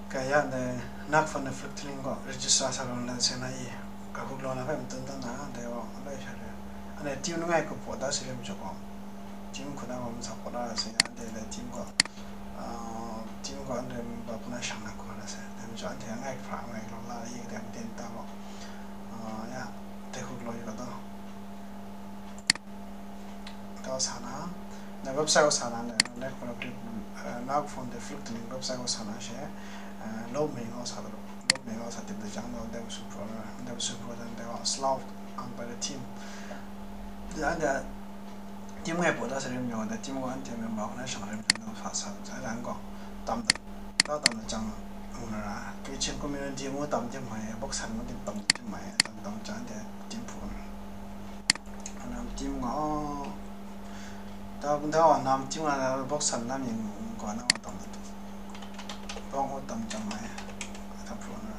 kaya ne nak fan ne fluctuating go register sa ron nan sena I ka hu lo na fa mton tan na de wa lo sha re ane team ngai ko po da sile mcho ko team ko na mo sa ko na se ya de le team ko ane ba puna shang na ko na se de mcho ante ngai fra ngai lo la I de den ta mo ya te hu lo yo da sa na na website ko sa na ne ko nak fan de fluctuating website ko sa na she low me ngo sa lo low me ngo sa de jang no de super dan de slow on by the team ya da team ngai po da se rim yo da team ko an te me ma na shang rim no fa sa za ran ko tam da jang ra ke chen community mo tam je mai box san mo tam je mai tam chan de team pu anam team ngo da nam team na box san nam yin ko na tam bong ho tam jang mai ta pu na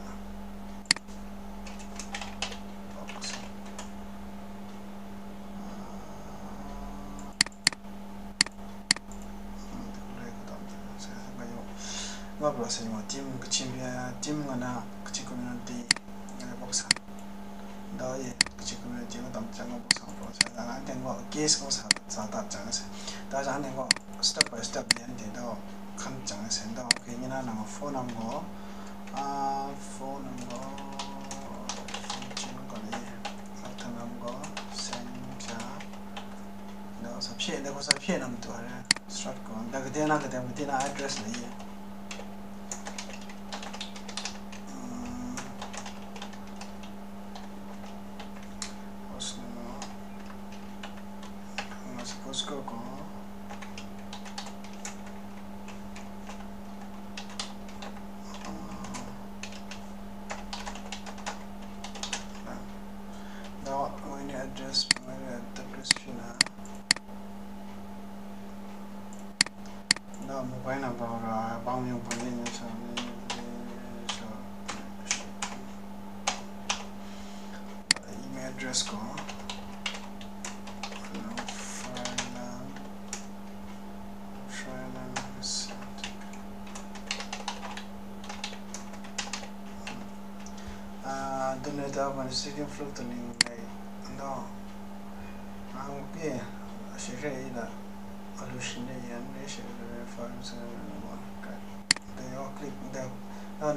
box nga bro se mo team ka chimya team ngana ka chi community ngana box da ye ka chi community nga tam chang box pro sa da an ten go case ko sa ta chang se da ja an go step by step yen de da kan chang se da ke ni na na phone number chin ko ni sa number send cha da sa phe da ko sa phe nam to ha start ko da ke de na address le ye Suppose go now when you address now mobile number bang yung pagin sa email address ko Dune da ban stadium fluctuating no ang ke she re da alushin de yan ne she re farms ka de yo click da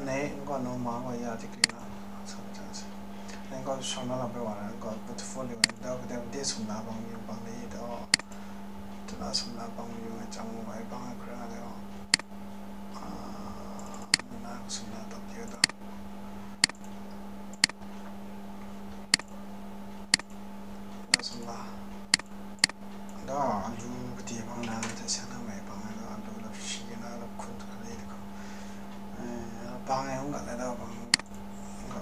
ne ngo no ma wa ya de click na so chance ne ngo shona la be wa ngo portfolio da de sum na bang yu bang le da da sum na bang yu chang mo bai bang kra na de na sum na da de da da alu gdi bang na de sa na mai bang na alu la shi na la kun to le ko bang ai hong ga la da bang ga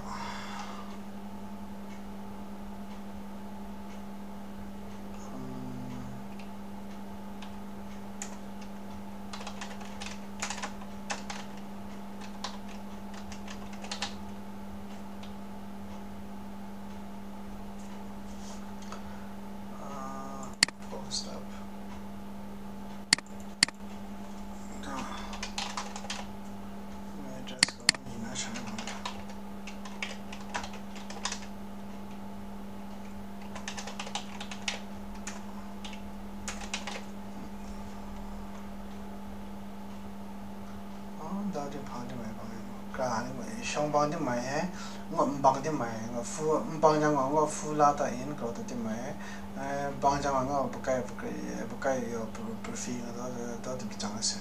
stop da me just go ni na sha na da de phang de mai bang ka ni mai shong bang de mai ngom bang de mai ngo fu bang jang ngo fu la ta in ko de mai bang jang ngo bu kai yo profil da de chang se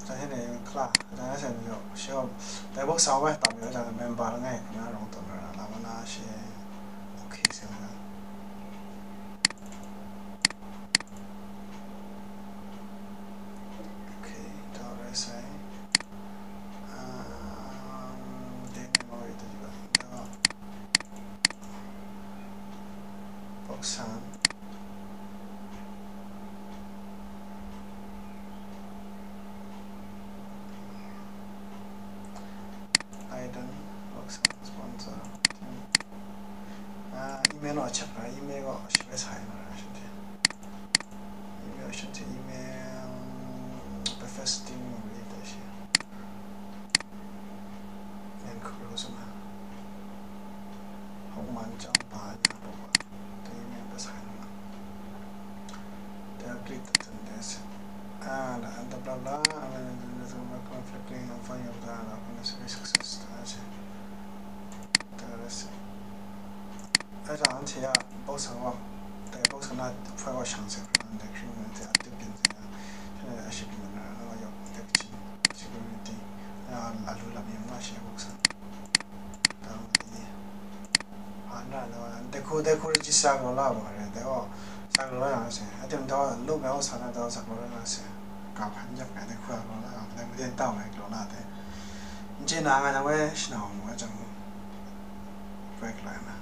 ta he ne kla da se yo sho da box sa wa ta me da member ngai na rong to na ma na she okay se na okay da re sai boxan item boxan sponsor email 어차 email 집에 사인을 하신대 email 하신대 email befesting 우리 다시 bla bla, flickering and finding of that success而且而且啊，保守啊，对保守那快我想起来了，那是我这这边这样，现在是边那那个有对不起，是个问题，啊，阿鲁那边那些保守，当然，啊那那देखो जिस साग वाला हो रहा है देखो साग वाला यहाँ से, अरे हम तो लोग में वो साना तो साग वाला यहाँ से, काफन जब कहते खुआ वाला, अपने मुझे ताऊ है लोना थे, जिन आंगन में शिनाओं में जब, कोई क्लाइना